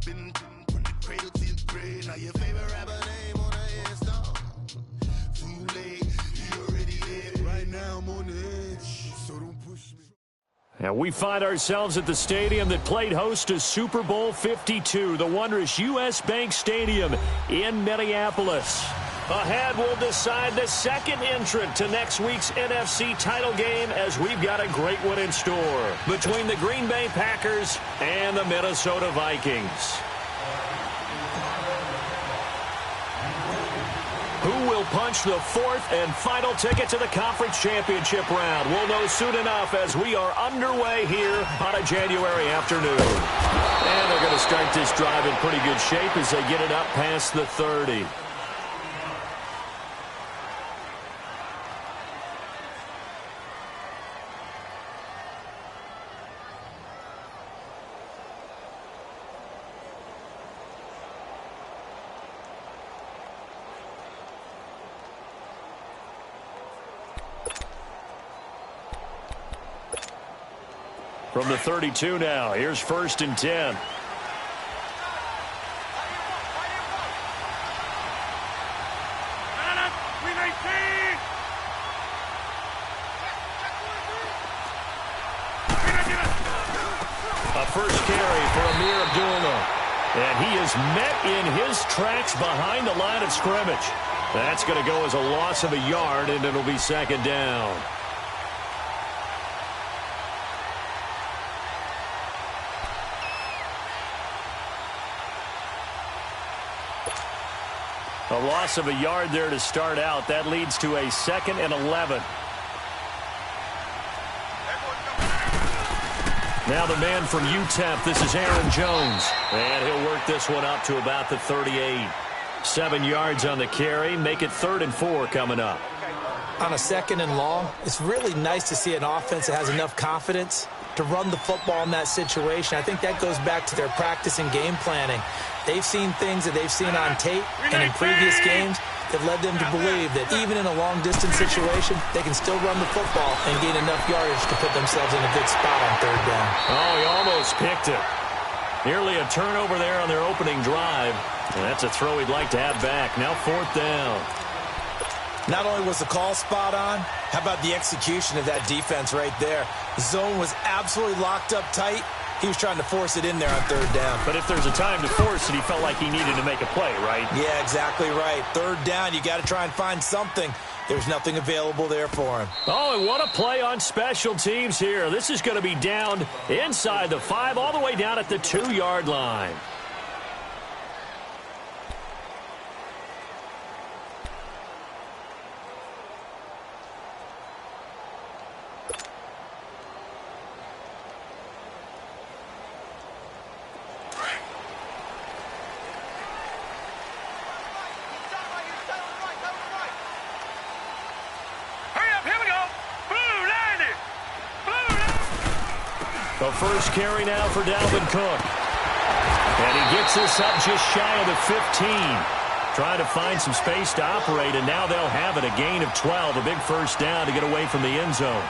Been from the cradle to the grave. Now your favorite rapper name on the install. Too late, you already dead. Right now I'm on the edge, so don't push me. And we find ourselves at the stadium that played host to Super Bowl 52, the wondrous U.S. Bank Stadium in Minneapolis. Ahead, we'll decide the second entrant to next week's NFC title game, as we've got a great one in store between the Green Bay Packers and the Minnesota Vikings. Who will punch the fourth and final ticket to the conference championship round? We'll know soon enough as we are underway here on a January afternoon. And they're going to start this drive in pretty good shape as they get it up past the 30. From the 32 now, here's 1st and 10. A first carry for Amir Abdullah. And he is met in his tracks behind the line of scrimmage. That's going to go as a loss of a yard, and it'll be 2nd down. A loss of a yard there to start out. That leads to a 2nd and 11. Now the man from UTEP, this is Aaron Jones. And he'll work this one up to about the 38. 7 yards on the carry. Make it 3rd and 4 coming up. On a 2nd and long, it's really nice to see an offense that has enough confidence to run the football in that situation. I think that goes back to their practice and game planning. They've seen things that they've seen on tape and in previous games that led them to believe that even in a long-distance situation, they can still run the football and gain enough yardage to put themselves in a good spot on 3rd down. Oh, he almost picked it. Nearly a turnover there on their opening drive. And that's a throw he'd like to have back. Now 4th down. Not only was the call spot on, how about the execution of that defense right there? The zone was absolutely locked up tight. He was trying to force it in there on 3rd down. But if there's a time to force it, he felt like he needed to make a play, right? Yeah, exactly right. 3rd down, you got to try and find something. There's nothing available there for him. Oh, and what a play on special teams here. This is going to be down inside the 5, all the way down at the 2-yard line. The first carry now for Dalvin Cook. And he gets this up just shy of the 15. Trying to find some space to operate, and now they'll have it. A gain of 12, a big 1st down to get away from the end zone.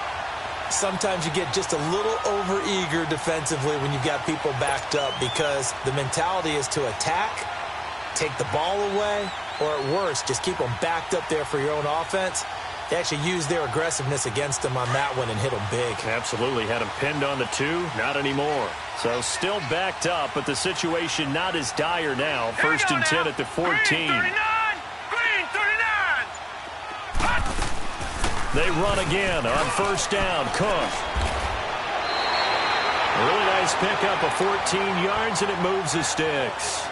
Sometimes you get just a little over-eager defensively when you've got people backed up, because the mentality is to attack, take the ball away, or at worst, just keep them backed up there for your own offense. They actually used their aggressiveness against them on that one and hit them big. Absolutely. Had him pinned on the 2. Not anymore. So still backed up, but the situation not as dire now. 1st and 10 at the 14. Green 39! Green 39! They run again on 1st down. Cook. A really nice pickup of 14 yards, and it moves the sticks.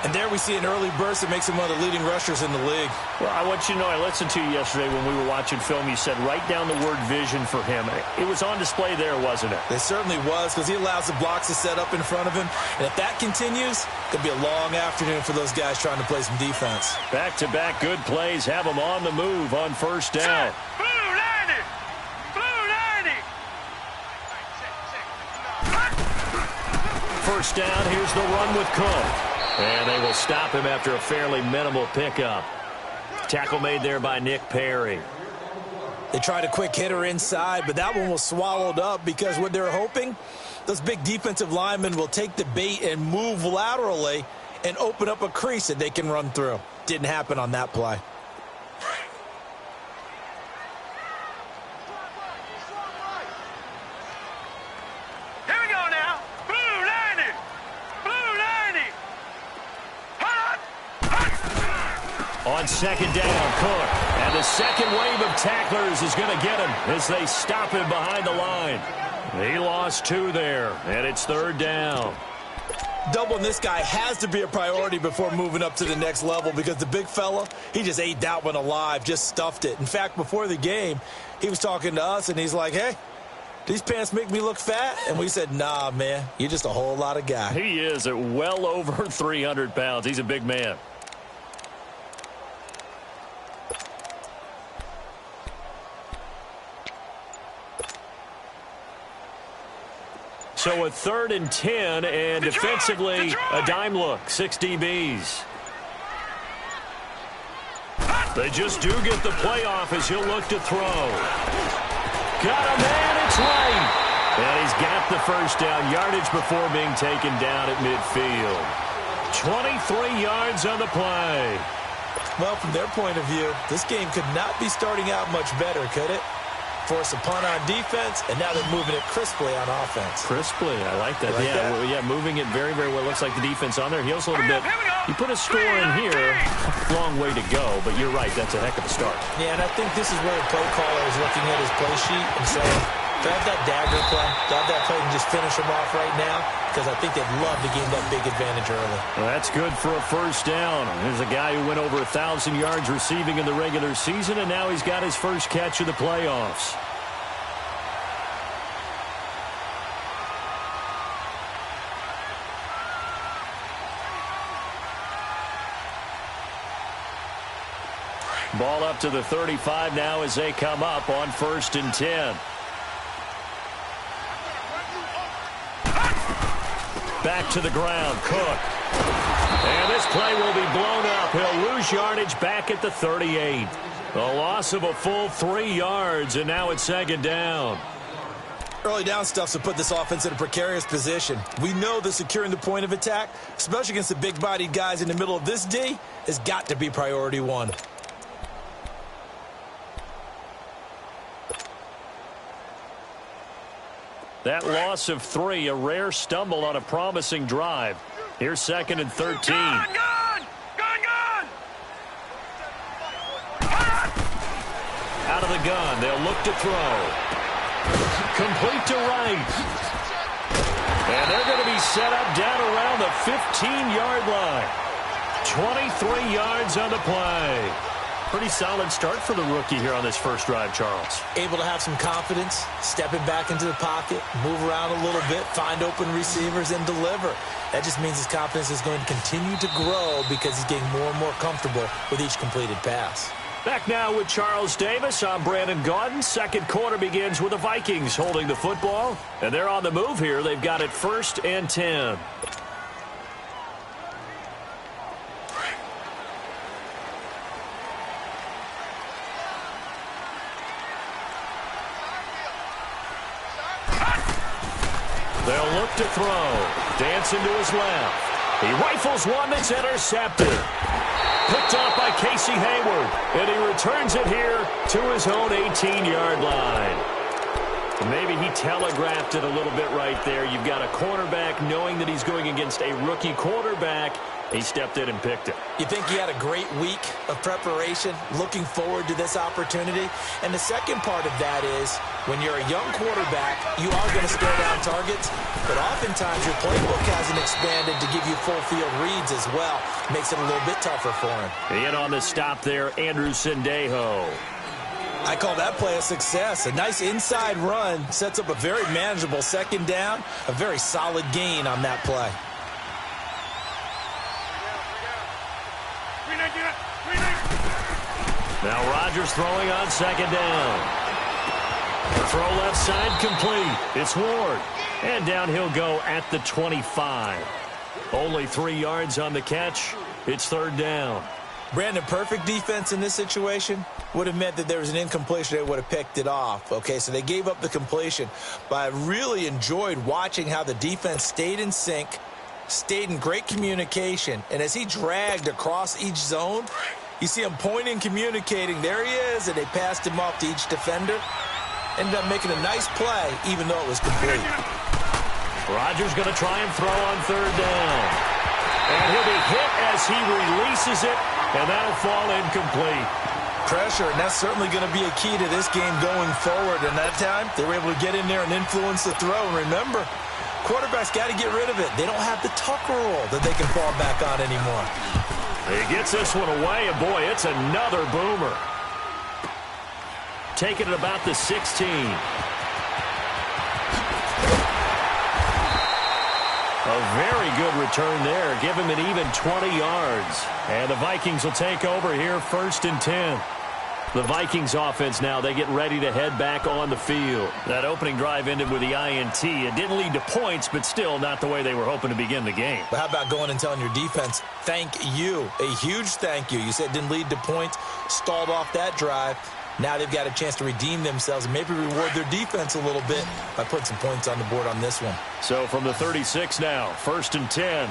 And there we see an early burst that makes him one of the leading rushers in the league. Well, I want you to know, I listened to you yesterday when we were watching film. You said write down the word vision for him. It was on display there, wasn't it? It certainly was, because he allows the blocks to set up in front of him. And if that continues, it could be a long afternoon for those guys trying to play some defense. Back-to-back good plays have them on the move on 1st down. Blue 90! Blue 90! 1st down, here's the run with Cook. And they will stop him after a fairly minimal pickup. Tackle made there by Nick Perry. They tried a quick hitter inside, but that one was swallowed up because what they were hoping Those big defensive linemen will take the bait and move laterally and open up a crease that they can run through. Didn't happen on that play. Here we go now. Blue 90. Blue 90. Hot. On second down, Cook. And the second wave of tacklers is going to get him as they stop him behind the line. He lost 2 there, and it's third down. Doubling this guy has to be a priority before moving up to the next level because the big fella, he just ate that one alive, just stuffed it. In fact, before the game, he was talking to us, and he's like, hey, these pants make me look fat? And we said, nah, man, you're just a whole lot of guy. He is at well over 300 pounds. He's a big man. So a 3rd and 10, and defensively, a dime look, 6 DBs. They just do get the playoff as he'll look to throw. Got a man, it's right. And he's got the first down, yardage before being taken down at midfield. 23 yards on the play. Well, from their point of view, this game could not be starting out much better, could it? Force a punt on defense, and now they're moving it crisply on offense. Crisply, I like that. Yeah, moving it very, very well. Looks like the defense on there. Heals a little bit. You put a score in here, long way to go, but you're right, that's a heck of a start. Yeah, and I think this is where the play caller is looking at his play sheet and saying, grab that dagger play, grab that play and just finish him off right now, because I think they'd love to gain that big advantage early. Well, that's good for a first down. There's a guy who went over 1,000 yards receiving in the regular season, and now he's got his first catch of the playoffs. Ball up to the 35 now as they come up on 1st and 10. Back to the ground, Cook. And this play will be blown up. He'll lose yardage back at the 38. A loss of a full 3 yards, and now it's 2nd down. Early down stuff to put this offense in a precarious position. We know that securing the point of attack, especially against the big-bodied guys in the middle of this D, has got to be priority 1. That loss of 3, a rare stumble on a promising drive. Here's 2nd and 13. Gone. Out of the gun, they'll look to throw. Complete to right. And they're going to be set up down around the 15-yard line. 23 yards on the play. Pretty solid start for the rookie here on this first drive, Charles. Able to have some confidence, stepping back into the pocket, move around a little bit, find open receivers, and deliver. That just means his confidence is going to continue to grow because he's getting more and more comfortable with each completed pass. Back now with Charles Davis. I'm Brandon Gaudin. Second quarter begins with the Vikings holding the football. And they're on the move here. They've got it 1st and 10. They'll look to throw. Dancing to his left. He rifles one that's intercepted. Picked off by Casey Hayward. And he returns it here to his own 18-yard line. Maybe he telegraphed it a little bit right there. You've got a cornerback knowing that he's going against a rookie quarterback. He stepped in and picked it. You think he had a great week of preparation, looking forward to this opportunity? And the second part of that is, when you're a young quarterback, you are going to stare down targets, but oftentimes your playbook hasn't expanded to give you full field reads as well. Makes it a little bit tougher for him. In on the stop there, Andrew Sendejo. I call that play a success. A nice inside run sets up a very manageable 2nd down, a very solid gain on that play. Now Rodgers throwing on 2nd down. Throw left side complete. It's Ward. And down he'll go at the 25. Only 3 yards on the catch. It's 3rd down. Brandon, perfect defense in this situation would have meant that there was an incompletion. They would have picked it off. Okay, so they gave up the completion. But I really enjoyed watching how the defense stayed in sync, stayed in great communication. And as he dragged across each zone, you see him pointing, communicating. There he is, and they passed him off to each defender. Ended up making a nice play, even though it was complete. Rodgers going to try and throw on third down. And he'll be hit as he releases it, and that'll fall incomplete. Pressure, and that's certainly going to be a key to this game going forward. And that time, they were able to get in there and influence the throw. And remember, quarterbacks got to get rid of it. They don't have the Tucker rule that they can fall back on anymore. He gets this one away, and boy, it's another boomer. Taking it about the 16. A very good return there. Give him an even 20 yards. And the Vikings will take over here, 1st and 10. The Vikings offense now, they get ready to head back on the field. That opening drive ended with the INT. It didn't lead to points, but still not the way they were hoping to begin the game. But how about going and telling your defense, thank you, a huge thank you. You said it didn't lead to points, stalled off that drive. Now they've got a chance to redeem themselves and maybe reward their defense a little bit by putting some points on the board on this one. So from the 36 now, 1st and 10.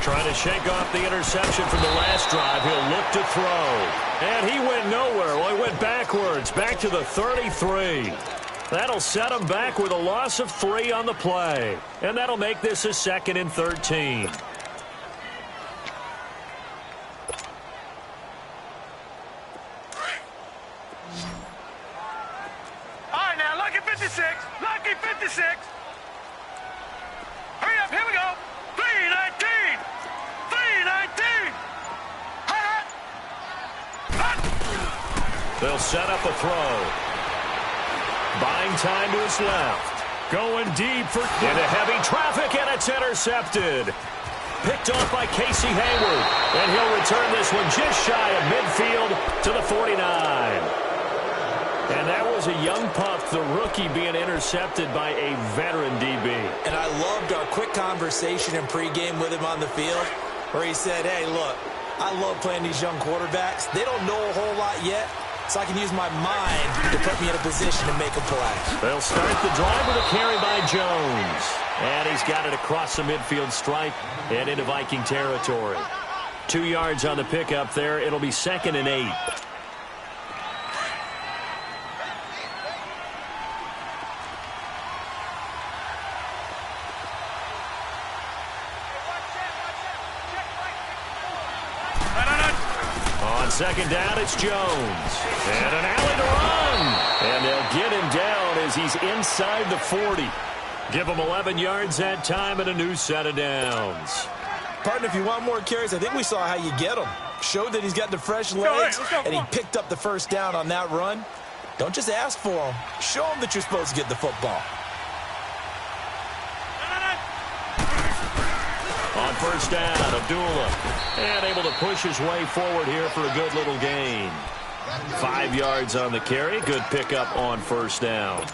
Trying to shake off the interception from the last drive. He'll look to throw. And he went nowhere. Well, he went backwards, back to the 33. That'll set him back with a loss of 3 on the play. And that'll make this a 2nd and 13. All right, now, lucky 56. Lucky 56. Hurry up, here we go. 319. 319. They'll set up a throw. Buying time to his left. Going deep for into heavy traffic, and it's intercepted. Picked off by Casey Hayward. And he'll return this one just shy of midfield to the 49. And that was a young pup, the rookie, being intercepted by a veteran DB. And I loved our quick conversation in pregame with him on the field where he said, hey, look, I love playing these young quarterbacks. They don't know a whole lot yet, so I can use my mind to put me in a position to make a play. They'll start the drive with a carry by Jones. And he's got it across the midfield stripe and into Viking territory. 2 yards on the pickup there. It'll be 2nd and 8. On 2nd down, it's Jones. And an alley to run. And they'll get him down as he's inside the 40. Give him 11 yards that time and a new set of downs. Partner, if you want more carries, I think we saw how you get him. Showed that he's got the fresh legs, and he picked up the 1st down on that run. Don't just ask for him. Show him that you're supposed to get the football. On 1st down, Abdullah. And able to push his way forward here for a good little gain. 5 yards on the carry. Good pickup on 1st down.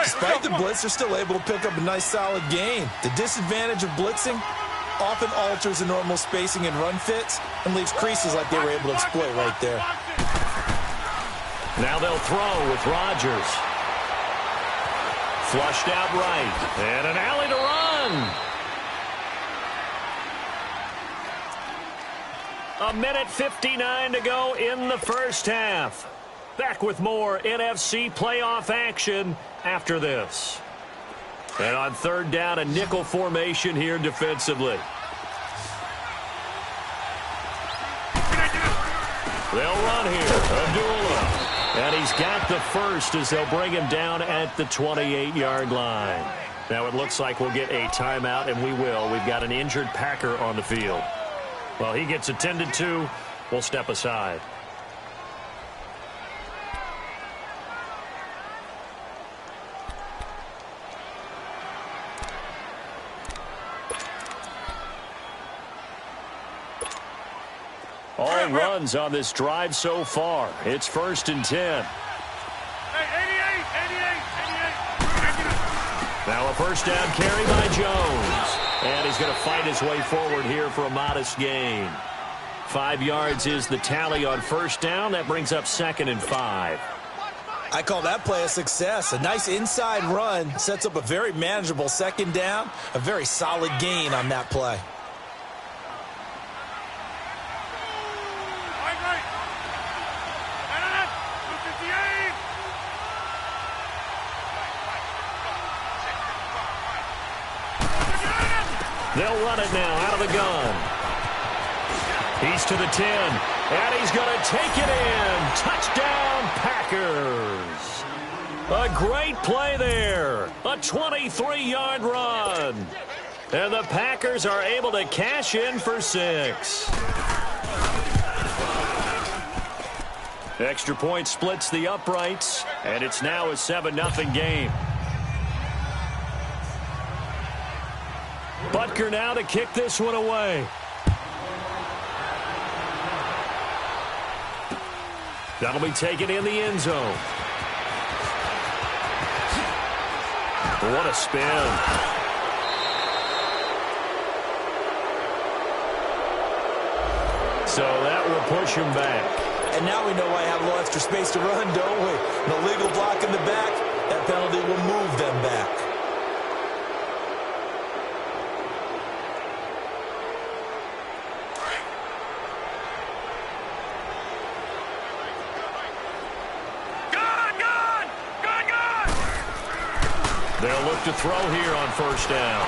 Despite the blitz, they're still able to pick up a nice, solid gain. The disadvantage of blitzing often alters the normal spacing and run fits and leaves creases like they were able to exploit right there. Now they'll throw with Rodgers. Flushed out right. And an alley to run. A minute 59 to go in the 1st half. Back with more NFC playoff action after this. And on 3rd down, a nickel formation here defensively. They'll run here. Abdullah. And he's got the 1st as they'll bring him down at the 28-yard line. Now it looks like we'll get a timeout, and we will. We've got an injured Packer on the field. Well, he gets attended to. We'll step aside. All runs on this drive so far. It's 1st and 10. Now a 1st down carry by Jones. And he's he's going to fight his way forward here for a modest gain. 5 yards is the tally on first down. That brings up 2nd and 5. I call that play a success. A nice inside run sets up a very manageable 2nd down. A very solid gain on that play. They'll run it now out of the gun. He's to the 10, and he's going to take it in. Touchdown, Packers. A great play there. A 23-yard run. And the Packers are able to cash in for 6. Extra point splits the uprights, and it's now a 7-0 game. Butker now to kick this one away. That'll be taken in the end zone. What a spin. So that will push him back. And now we know why I have a little extra space to run, don't we? An illegal block in the back. That penalty will move them back. They'll look to throw here on first down.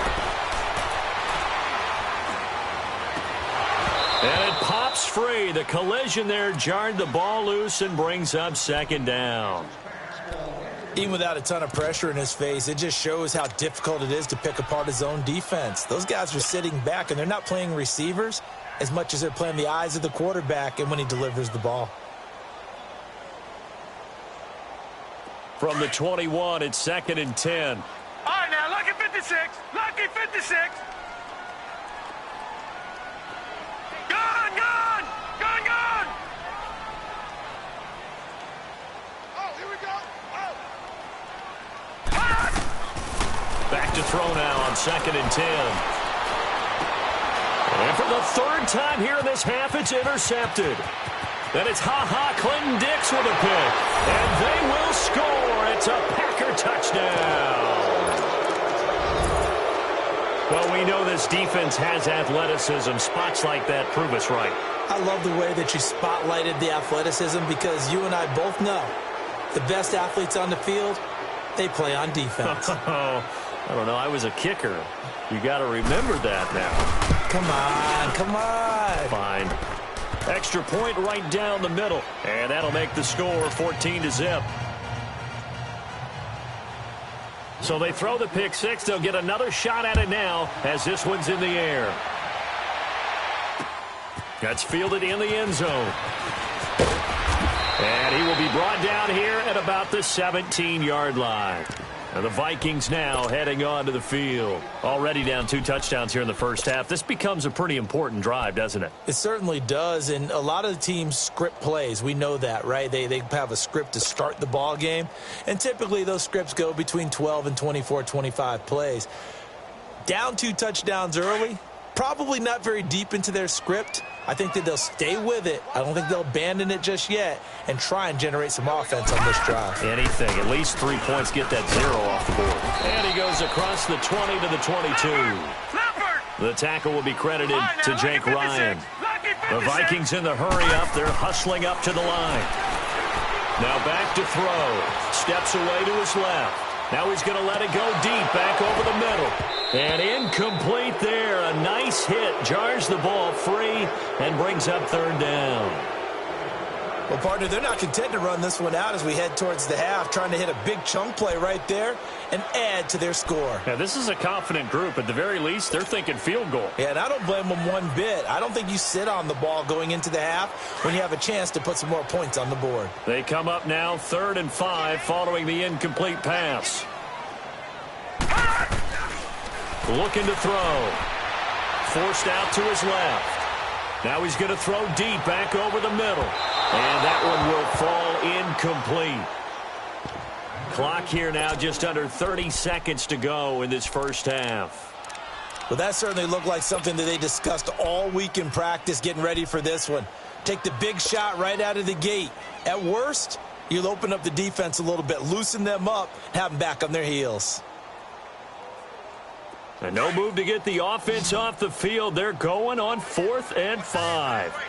And it pops free. The collision there jarred the ball loose and brings up 2nd down. Even without a ton of pressure in his face, it just shows how difficult it is to pick apart his own defense. Those guys are sitting back, and they're not playing receivers as much as they're playing the eyes of the quarterback and when he delivers the ball. From the 21, it's 2nd and 10. All right, now, lucky 56. Lucky 56. Gun, gun. Gun, gun. Oh, here we go. Oh. Back to throw now on 2nd and 10. And for the 3rd time here in this half, it's intercepted. And it's Clinton Dix with a pick. And they will score. It's a Packer touchdown. Well, we know this defense has athleticism. Spots like that prove us right. I love the way that you spotlighted the athleticism because you and I both know the best athletes on the field, they play on defense. I don't know. I was a kicker. You got to remember that now. Come on, come on. Fine. Extra point right down the middle. And that'll make the score 14-0. So they throw the pick six. They'll get another shot at it now as this one's in the air. That's fielded in the end zone. And he will be brought down here at about the 17-yard line. And the Vikings now heading on to the field. Already down 2 touchdowns here in the first half. This becomes a pretty important drive, doesn't it? It certainly does, and a lot of the teams script plays. We know that, right? They have a script to start the ball game, and typically those scripts go between 12 and 24, 25 plays. Down 2 touchdowns early, probably not very deep into their script. I think that they'll stay with it. I don't think they'll abandon it just yet and try and generate some offense on this drive. Anything. At least 3 points, get that 0 off the board. And he goes across the 20 to the 22. The tackle will be credited to Jake Ryan. The Vikings in the hurry up. They're hustling up to the line. Now back to throw. Steps away to his left. Now he's going to let it go deep, back over the middle. And incomplete there. A nice hit. Jars the ball free and brings up 3rd down. Well, partner, they're not content to run this one out as we head towards the half, trying to hit a big chunk play right there and add to their score. Now, this is a confident group. At the very least, they're thinking field goal. Yeah, and I don't blame them one bit. I don't think you sit on the ball going into the half when you have a chance to put some more points on the board. They come up now 3rd and 5 following the incomplete pass. Looking to throw. Forced out to his left. Now he's going to throw deep back over the middle. And that one will fall incomplete. Clock here now just under 30 seconds to go in this first half. Well, that certainly looked like something that they discussed all week in practice getting ready for this one. Take the big shot right out of the gate. At worst, you'll open up the defense a little bit, loosen them up, have them back on their heels. And no move to get the offense off the field. They're going on 4th and 5.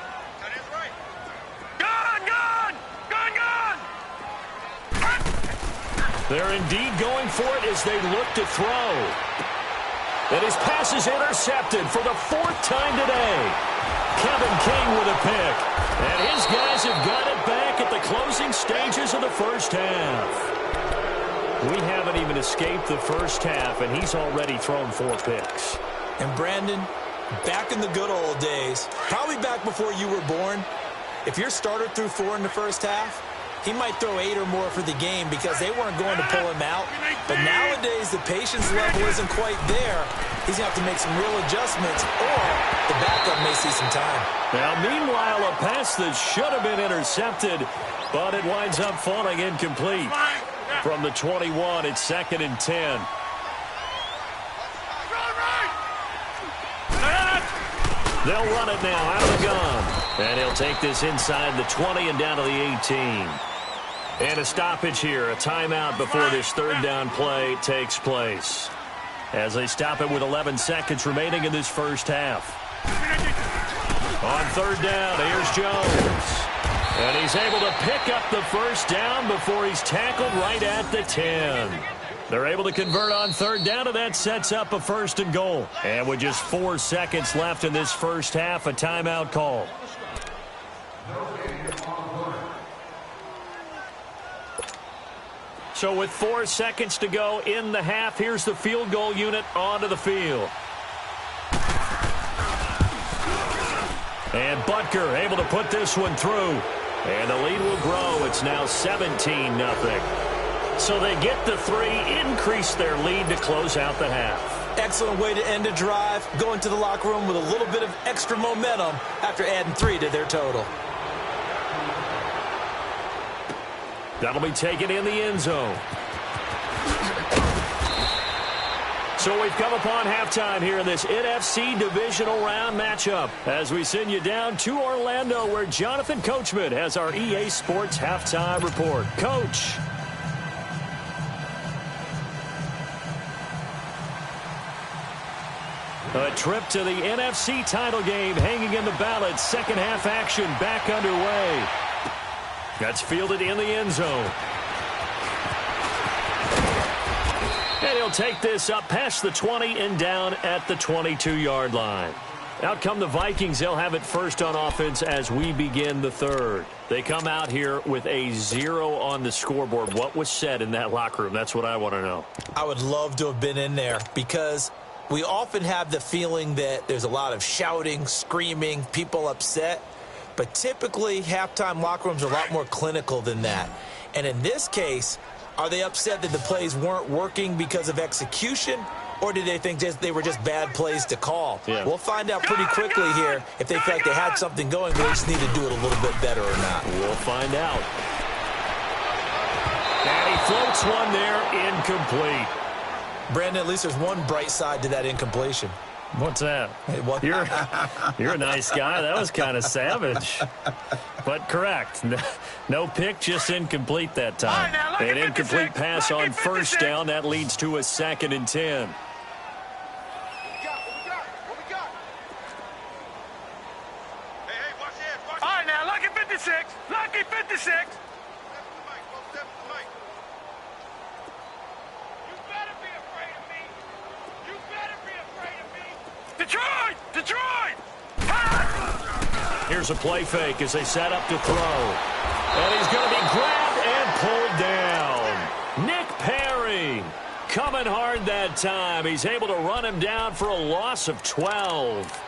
They're indeed going for it as they look to throw. And his pass is intercepted for the 4th time today. Kevin King with a pick. And his guys have got it back at the closing stages of the first half. We haven't even escaped the first half, and he's already thrown 4 picks. And Brandon, back in the good old days, probably back before you were born, if your starter threw 4 in the first half, he might throw 8 or more for the game because they weren't going to pull him out. But nowadays, the patience level isn't quite there. He's going to have to make some real adjustments, or the backup may see some time. Now, meanwhile, a pass that should have been intercepted, but it winds up falling incomplete. From the 21, it's 2nd and 10. They'll run it now out of the gun. And he'll take this inside the 20 and down to the 18. And a stoppage here, a timeout before this 3rd down play takes place. As they stop it with 11 seconds remaining in this first half. On 3rd down, here's Jones. And he's able to pick up the first down before he's tackled right at the 10. They're able to convert on 3rd down, and that sets up a 1st and goal. And with just 4 seconds left in this first half, a timeout call. So with 4 seconds to go in the half, here's the field goal unit onto the field. And Butker able to put this one through. And the lead will grow. It's now 17-0. So they get the 3, increase their lead to close out the half. Excellent way to end a drive. Go into the locker room with a little bit of extra momentum after adding 3 to their total. That'll be taken in the end zone. So we've come upon halftime here in this NFC divisional round matchup as we send you down to Orlando where Jonathan Coachman has our EA Sports halftime report. Coach. A trip to the NFC title game hanging in the balance. Second half action back underway. That's fielded in the end zone. And he'll take this up past the 20 and down at the 22-yard line. Out come the Vikings. They'll have it first on offense as we begin the 3rd. They come out here with a 0 on the scoreboard. What was said in that locker room? That's what I want to know. I would love to have been in there because we often have the feeling that there's a lot of shouting, screaming, people upset. But typically, halftime locker rooms are a lot more clinical than that. And in this case, are they upset that the plays weren't working because of execution, or did they think they were just bad plays to call? Yeah. We'll find out pretty quickly here if they feel like they had something going, but they just need to do it a little bit better or not. We'll find out. And he floats one there, incomplete. Brandon, at least there's one bright side to that incompletion. What's that? Hey, what? You're a nice guy. That was kind of savage. But correct. No pick, just incomplete that time. An incomplete pass on 1st down. That leads to a 2nd and 10. What we got? Hey, watch this. All right, now, lucky 56. Lucky 56. Detroit! Here's a play fake as they set up to throw. And he's going to be grabbed and pulled down. Nick Perry coming hard that time. He's able to run him down for a loss of 12.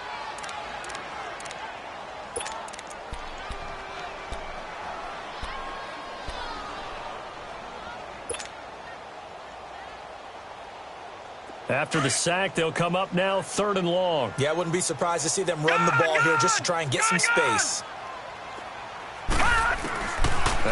After the sack, they'll come up now 3rd and long. Yeah, I wouldn't be surprised to see them run the ball here just to try and get some space.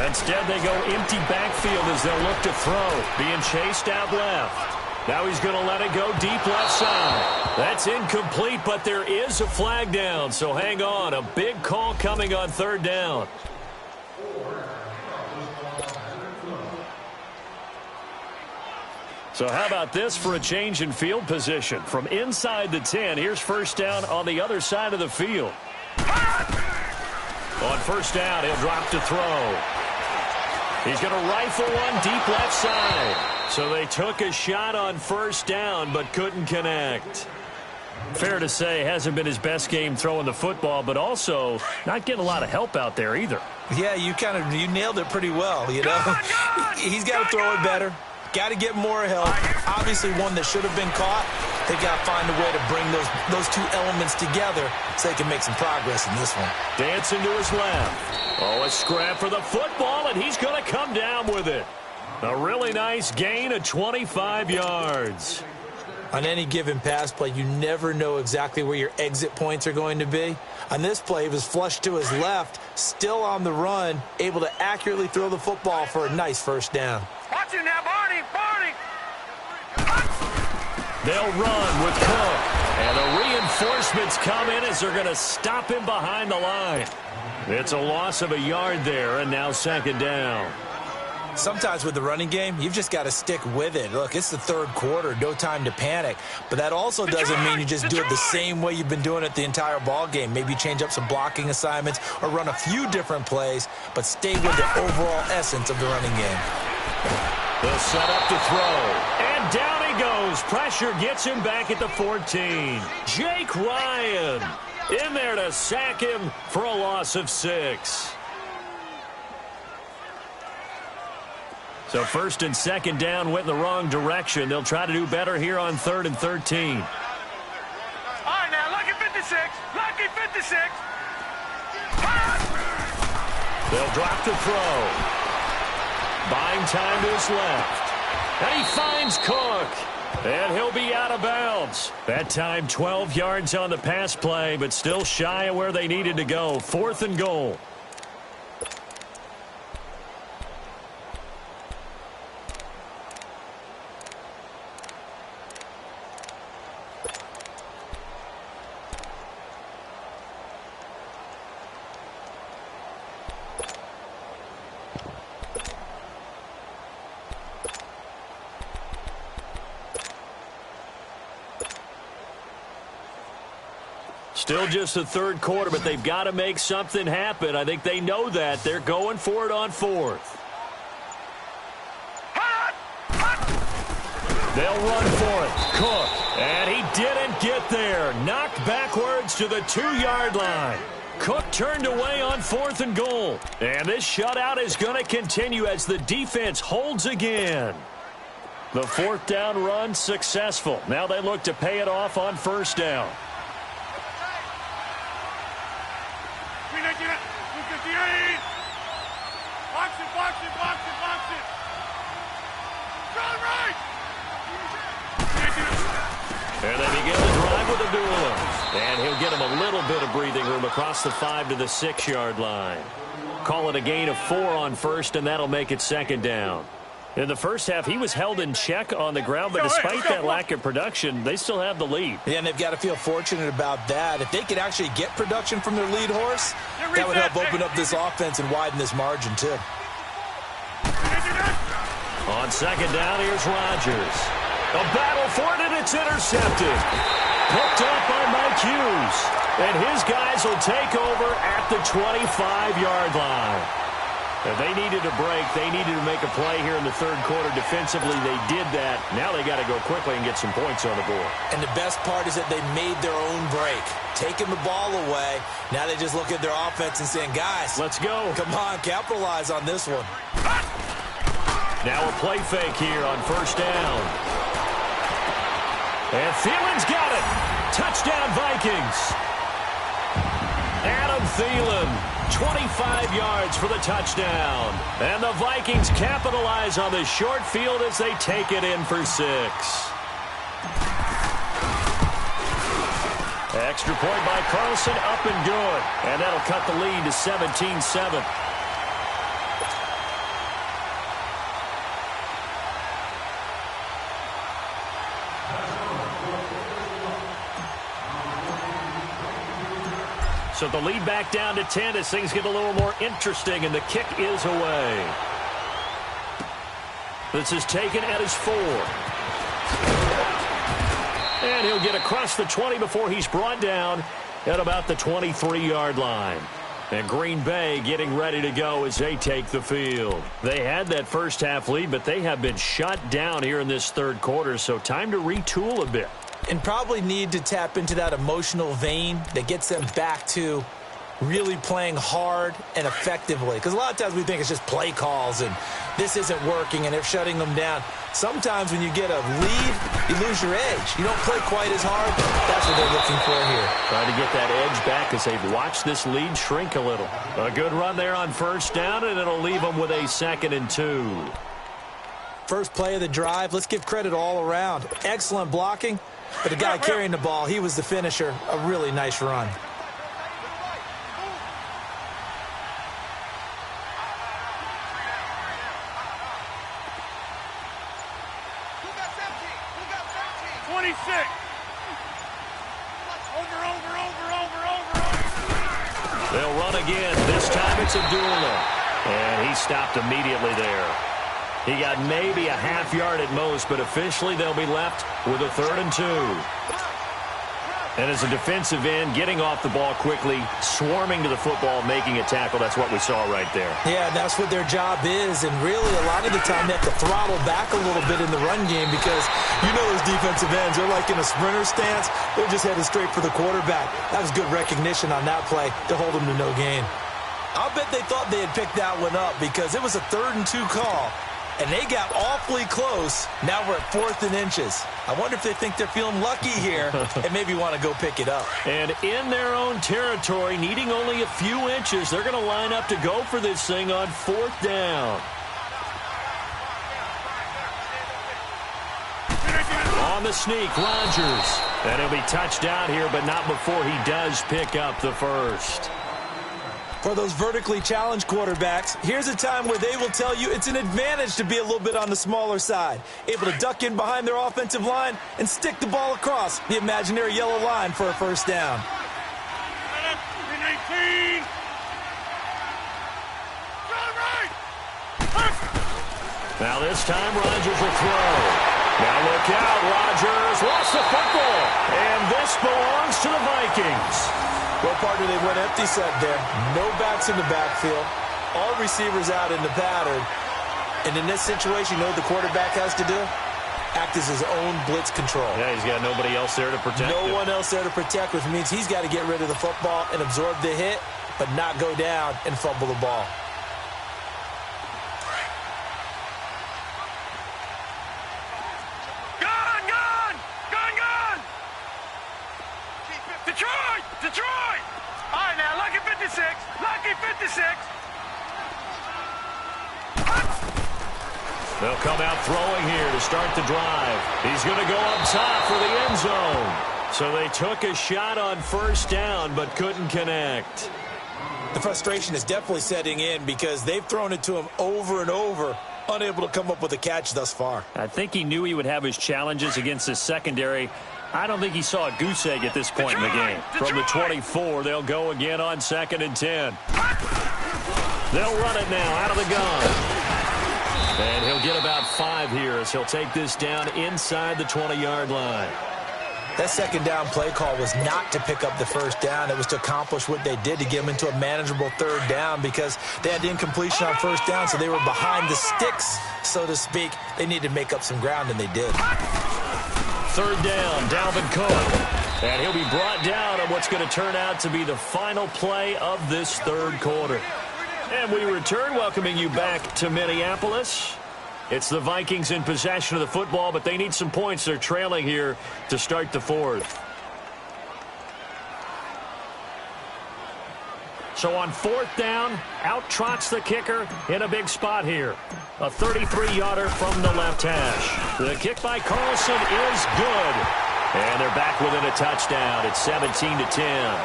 Instead, they go empty backfield as they'll look to throw. Being chased out left. Now he's going to let it go deep left side. That's incomplete, but there is a flag down, so hang on. A big call coming on third down. So how about this for a change in field position? From inside the 10, here's first down on the other side of the field. On first down, he'll drop to throw. He's going to rifle one deep left side. So they took a shot on first down but couldn't connect. Fair to say, hasn't been his best game throwing the football, but also not getting a lot of help out there either. Yeah, you nailed it pretty well, you know. He's got to throw it better. Got to get more help. Obviously one that should have been caught. They've got to find a way to bring those two elements together so they can make some progress in this one. Dancing to his left. Oh, a scrap for the football, and he's going to come down with it. A really nice gain of 25 yards. On any given pass play, you never know exactly where your exit points are going to be. On this play, he was flushed to his left, still on the run, able to accurately throw the football for a nice first down. Watch him now, Barney! They'll run with Cook. And the reinforcements come in as they're going to stop him behind the line. It's a loss of a yard there, and now second down. Sometimes with the running game, you've just got to stick with it. Look, it's the third quarter, no time to panic. But that also doesn't mean you just do it the same way you've been doing it the entire ball game. Maybe change up some blocking assignments or run a few different plays, but stay with the overall essence of the running game. They'll set up to throw. And down he goes. Pressure gets him back at the 14. Jake Ryan in there to sack him for a loss of 6. So first and second down went in the wrong direction. They'll try to do better here on 3rd and 13. All right, now, lucky 56. Lucky 56. They'll drop to throw. Buying time to his left. And he finds Cook. And he'll be out of bounds. That time 12 yards on the pass play, but still shy of where they needed to go. 4th and goal. Still just the third quarter, but they've got to make something happen. I think they know that. They're going for it on 4th. They'll run for it. Cook. And he didn't get there. Knocked backwards to the 2-yard line. Cook turned away on 4th and goal. And this shutout is going to continue as the defense holds again. The 4th down run successful. Now they look to pay it off on first down. And they begin the drive with a duel. And he'll get him a little bit of breathing room across the 5 to the 6-yard line. Call it a gain of 4 on first, and that'll make it second down. In the first half, he was held in check on the ground, but despite that lack of production, they still have the lead. Yeah, and they've got to feel fortunate about that. If they could actually get production from their lead horse, that would help open up this offense and widen this margin, too. On second down, here's Rodgers. A battle for it, and it's intercepted. Picked up by Mike Hughes. And his guys will take over at the 25-yard line. If they needed a break, they needed to make a play here in the third quarter. Defensively, they did that. Now they got to go quickly and get some points on the board. And the best part is that they made their own break. Taking the ball away. Now they just look at their offense and saying, guys, let's go. Come on, capitalize on this one. Now a play fake here on first down. And Thielen's got it. Touchdown, Vikings. Adam Thielen, 25 yards for the touchdown. And the Vikings capitalize on the short field as they take it in for 6. Extra point by Carlson, up and good. And that'll cut the lead to 17-7. So the lead back down to 10 as things get a little more interesting, and the kick is away. This is taken at his 4. And he'll get across the 20 before he's brought down at about the 23-yard line. And Green Bay getting ready to go as they take the field. They had that first half lead, but they have been shut down here in this third quarter, so time to retool a bit. And probably need to tap into that emotional vein that gets them back to really playing hard and effectively. Because a lot of times we think it's just play calls and this isn't working and they're shutting them down. Sometimes when you get a lead, you lose your edge. You don't play quite as hard. That's what they're looking for here. Trying to get that edge back as they've watched this lead shrink a little. A good run there on first down, and it'll leave them with a 2nd and 2. First play of the drive. Let's give credit all around. Excellent blocking. But the guy carrying the ball, he was the finisher. A really nice run. They'll run again. This time it's Abdullah. And he stopped immediately there. He got maybe a half yard at most, but officially they'll be left with a 3rd and 2. And as a defensive end, getting off the ball quickly, swarming to the football, making a tackle, that's what we saw right there. Yeah, that's what their job is. And really, a lot of the time, they have to throttle back a little bit in the run game because you know those defensive ends, they're like in a sprinter stance. They're just headed straight for the quarterback. That was good recognition on that play to hold them to no gain. I'll bet they thought they had picked that one up because it was a 3rd and 2 call. And they got awfully close. Now we're at 4th and inches. I wonder if they think they're feeling lucky here and maybe want to go pick it up. And in their own territory, needing only a few inches, they're going to line up to go for this thing on 4th down. On the sneak, Rodgers. And he'll be touched down here, but not before he does pick up the first. For those vertically challenged quarterbacks, here's a time where they will tell you it's an advantage to be a little bit on the smaller side, able to duck in behind their offensive line and stick the ball across the imaginary yellow line for a first down. Now this time Rodgers will throw. Now look out, Rodgers lost the football, and this belongs to the Vikings. Well, partner, they went empty set there. No backs in the backfield. All receivers out in the pattern. And in this situation, you know what the quarterback has to do? Act as his own blitz control. Yeah, he's got nobody else there to protect him. No one else there to protect, which means he's got to get rid of the football and absorb the hit, but not go down and fumble the ball. Detroit! All right, now, lucky 56. Lucky 56. They'll come out throwing here to start the drive. He's going to go up top for the end zone. So they took a shot on first down, but couldn't connect. The frustration is definitely setting in because they've thrown it to him over and over, unable to come up with a catch thus far. I think he knew he would have his challenges against his secondary. I don't think he saw a goose egg at this point in the game. From the 24, they'll go again on 2nd and 10. They'll run it now out of the gun. And he'll get about 5 here as he'll take this down inside the 20-yard line. That second down play call was not to pick up the first down. It was to accomplish what they did to get them into a manageable 3rd down because they had the incompletion on first down, so they were behind the sticks, so to speak. They needed to make up some ground, and they did. 3rd down, Dalvin Cook. And he'll be brought down on what's going to turn out to be the final play of this third quarter. And we return, welcoming you back to Minneapolis. It's the Vikings in possession of the football, but they need some points. They're trailing here to start the fourth. So on 4th down, out trots the kicker in a big spot here. A 33-yarder from the left hash. The kick by Carlson is good. And they're back within a touchdown. It's 17-10.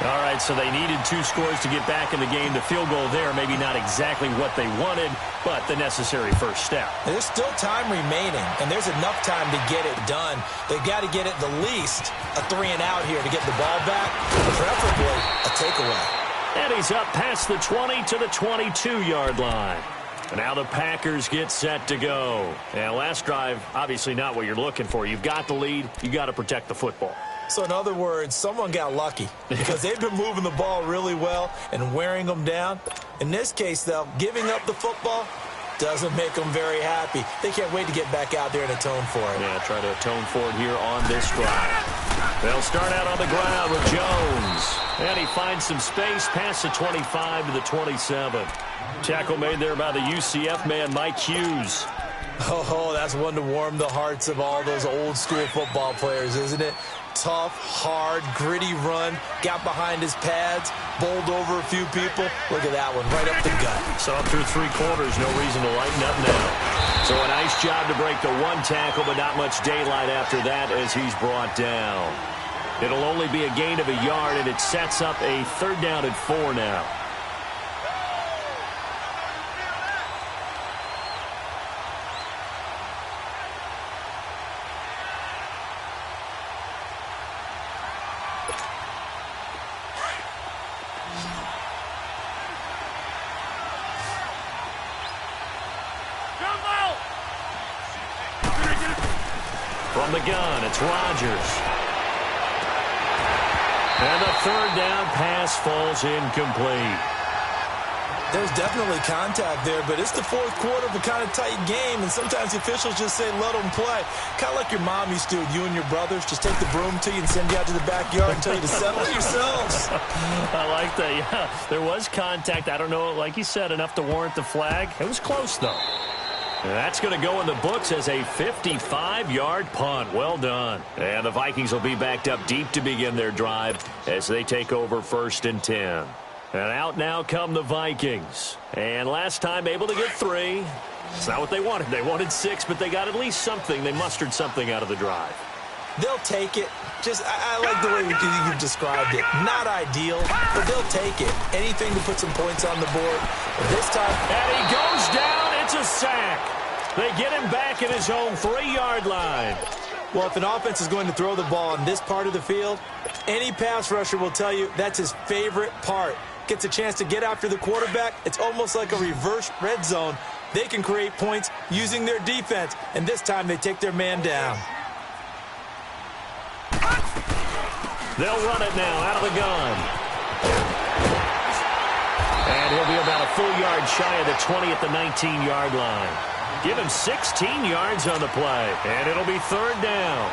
All right, so they needed 2 scores to get back in the game. The field goal there, maybe not exactly what they wanted, but the necessary first step. There's still time remaining, and there's enough time to get it done. They've got to get at the least a 3-and-out here to get the ball back, preferably a takeaway. And he's up past the 20 to the 22-yard line. And now the Packers get set to go. And last drive, obviously not what you're looking for. You've got the lead. You got to protect the football. So in other words, someone got lucky because they've been moving the ball really well and wearing them down. In this case, though, giving up the football doesn't make them very happy. They can't wait to get back out there and atone for it. Yeah, try to atone for it here on this drive. They'll start out on the ground with Jones. And he finds some space past the 25 to the 27. Tackle made there by the UCF man, Mike Hughes. Oh, that's one to warm the hearts of all those old-school football players, isn't it? Tough, hard, gritty run, got behind his pads, bowled over a few people. Look at that one, right up the gut. So up through 3 quarters, no reason to lighten up now. So a nice job to break the 1 tackle, but not much daylight after that as he's brought down. It'll only be a gain of a yard, and it sets up a 3rd down and 4 now. From the gun, it's Rodgers. And the 3rd down pass falls incomplete. There's definitely contact there, but it's the 4th quarter of a kind of tight game, and sometimes the officials just say, let them play. Kind of like your mom used to with you and your brothers. Just take the broom to you and send you out to the backyard and tell you to settle yourselves. I like that, yeah. There was contact. I don't know, like you said, enough to warrant the flag. It was close, though. And that's going to go in the books as a 55-yard punt. Well done. And the Vikings will be backed up deep to begin their drive as they take over 1st and 10. And out now come the Vikings. And last time able to get 3. It's not what they wanted. They wanted 6, but they got at least something. They mustered something out of the drive. They'll take it. I like the way you described it. Not ideal, but they'll take it. Anything to put some points on the board. But this time... And he goes down. It's a sack. They get him back at his own 3-yard line. Well, if an offense is going to throw the ball on this part of the field, any pass rusher will tell you that's his favorite part. Gets a chance to get after the quarterback. It's almost like a reverse red zone. They can create points using their defense, and this time they take their man down. They'll run it now out of the gun. And he'll be about a full yard shy of the 20 at the 19-yard line. Give him 16 yards on the play, and it'll be 3rd down.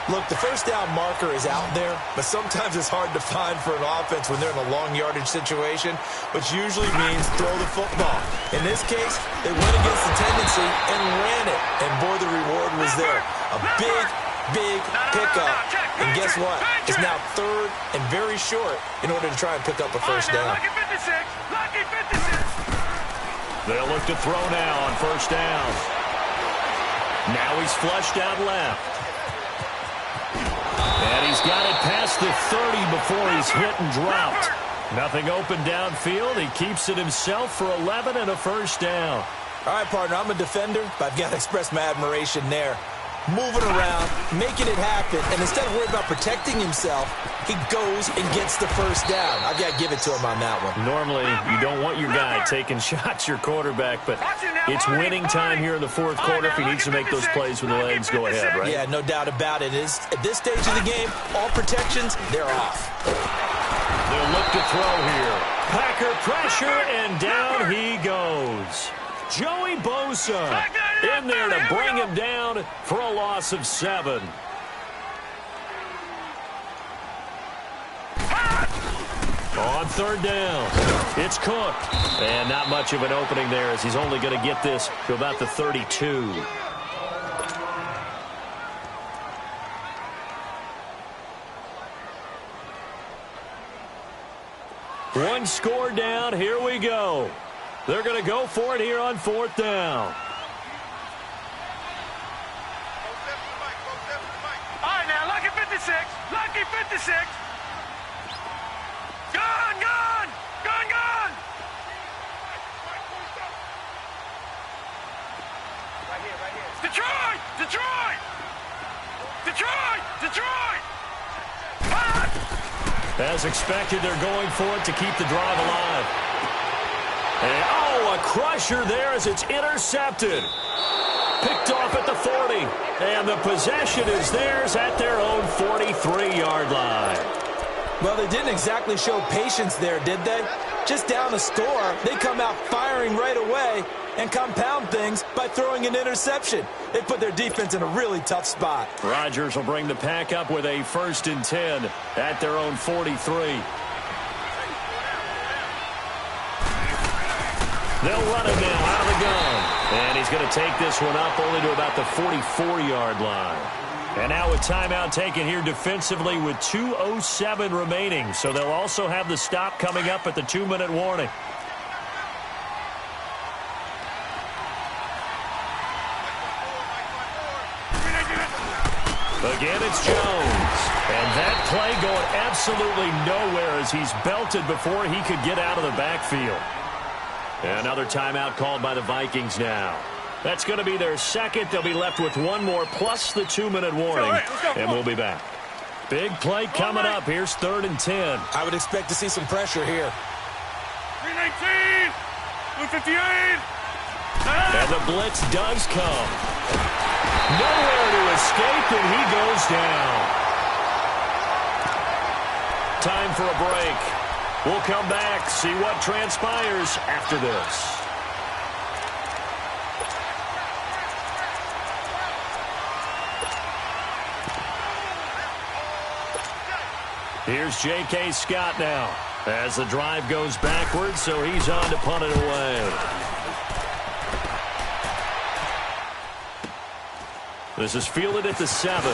Look, the 1st down marker is out there, but sometimes it's hard to find for an offense when they're in a long yardage situation, which usually means throw the football. In this case, they went against the tendency and ran it, and boy, the reward was there. A big pickup, and guess what? It's now 3rd and very short in order to try and pick up a 1st down. They'll look to throw now on 1st down. Now he's flushed out left. And he's got it past the 30 before he's hit and dropped. Nothing open downfield. He keeps it himself for 11 and a 1st down. All right, partner, I'm a defender, but I've got to express my admiration there. Moving around, making it happen, and instead of worrying about protecting himself, he goes and gets the 1st down. I've got to give it to him on that one. Normally, you don't want your guy taking shots, your quarterback, but it's winning time here in the 4th quarter. If he needs to make those plays with the legs, go ahead, right? Yeah, no doubt about it. At this stage of the game, all protections, they're off. They'll look to throw here. Packer pressure, and down he goes. Joey Bosa in there to bring him down for a loss of 7. On 3rd down, it's Cook. And not much of an opening there as he's only going to get this to about the 32. One score down. Here we go. They're going to go for it here on 4th down. All right, now, lucky 56. Lucky 56. As expected, they're going for it to keep the drive alive. And, oh, a crusher there as it's intercepted. Picked off at the 40. And the possession is theirs at their own 43-yard line. Well, they didn't exactly show patience there, did they? Just down a score, they come out firing right away and compound things by throwing an interception. They put their defense in a really tough spot. Rodgers will bring the pack up with a 1st and 10 at their own 43. They'll run it now out of the gun. And he's going to take this one up only to about the 44-yard line. And now a timeout taken here defensively with 2:07 remaining. So they'll also have the stop coming up at the 2-minute warning. Again, it's Jones. And that play going absolutely nowhere as he's belted before he could get out of the backfield. Another timeout called by the Vikings now. That's going to be their second. They'll be left with one more plus the 2-minute warning. And we'll be back. Big play coming up. Here's 3rd and 10. I would expect to see some pressure here. 319, 158. And the blitz does come. Nowhere to escape, and he goes down. Time for a break. We'll come back, see what transpires after this. Here's J.K. Scott now as the drive goes backwards, so he's on to punt it away. This is fielded at the 7.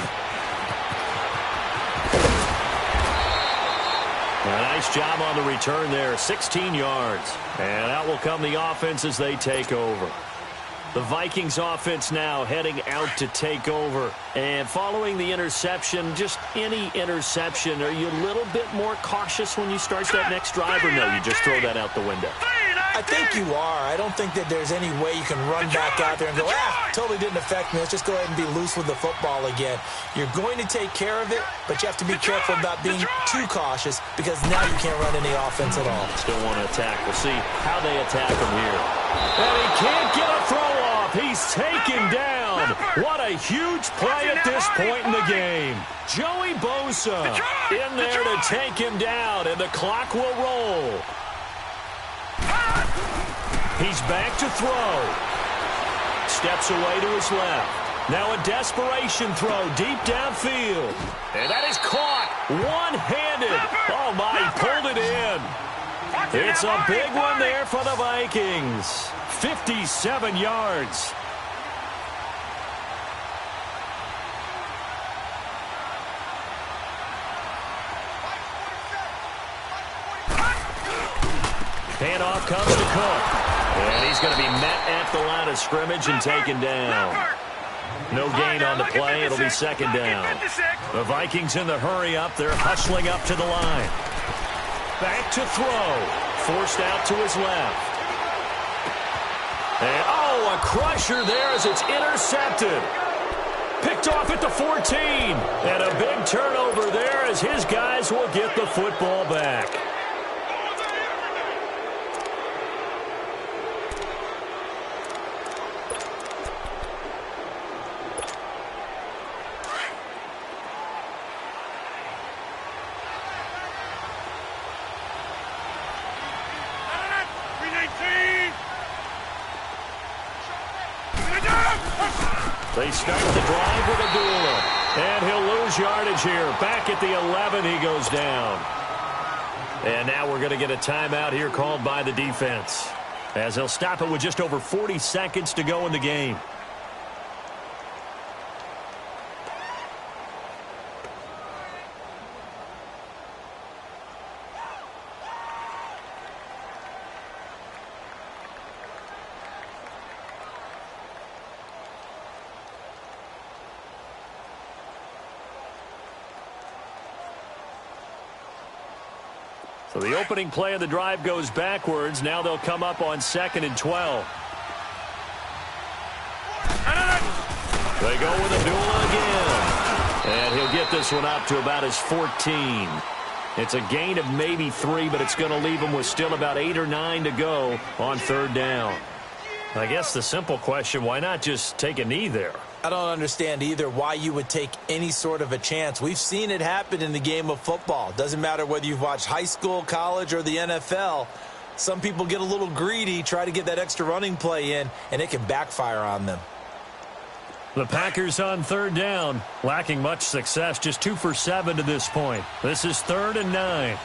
A nice job on the return there, 16 yards. And out will come the offense as they take over. The Vikings offense now heading out to take over. And following the interception, just any interception, are you a little bit more cautious when you start that next drive, or no, you just throw that out the window? I think you are. I don't think that there's any way you can run back out there and go, totally didn't affect me. Let's just go ahead and be loose with the football again. You're going to take care of it, but you have to be careful about being too cautious because now you can't run any offense at all. Still want to attack. We'll see how they attack him here. And he can't get a throw off. He's taken down. What a huge play at this point in the game. Joey Bosa in there to take him down, and the clock will roll. He's back to throw. Steps away to his left. Now a desperation throw deep downfield. And that is caught one-handed. Oh, my, he pulled it in. It's a big one there for the Vikings. 57 yards. Handoff comes to Cook. And he's going to be met at the line of scrimmage and taken down. No gain on the play. It'll be 2nd down. The Vikings in the hurry up. They're hustling up to the line. Back to throw. Forced out to his left. And, oh, a crusher there as it's intercepted. Picked off at the 14. And a big turnover there as his guys will get the football back. They start the drive with Abdullah. And he'll lose yardage here. Back at the 11, he goes down. And now we're going to get a timeout here called by the defense, as they'll stop it with just over 40 seconds to go in the game. So the opening play of the drive goes backwards. Now they'll come up on 2nd and 12. They go with Abdullah again. And he'll get this one up to about his 14. It's a gain of maybe 3, but it's going to leave them with still about 8 or 9 to go on 3rd down. I guess the simple question, why not just take a knee there? I don't understand either why you would take any sort of a chance. We've seen it happen in the game of football. Doesn't matter whether you've watched high school, college, or the NFL. Some people get a little greedy, try to get that extra running play in, and it can backfire on them. The Packers on 3rd down, lacking much success, just 2 for 7 to this point. This is 3rd and 9.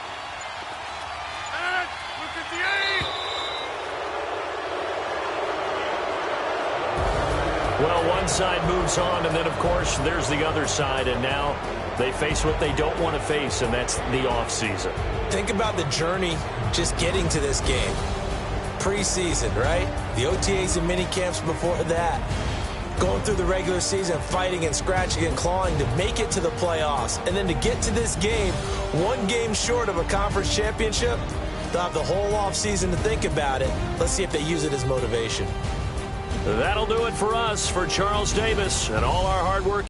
Well, one side moves on, and then, of course, there's the other side, and now they face what they don't want to face, and that's the offseason. Think about the journey just getting to this game. Preseason, right? The OTAs and mini camps before that. Going through the regular season, fighting and scratching and clawing to make it to the playoffs. And then to get to this game, 1 game short of a conference championship, they'll have the whole offseason to think about it. Let's see if they use it as motivation. That'll do it for us. For Charles Davis and all our hard work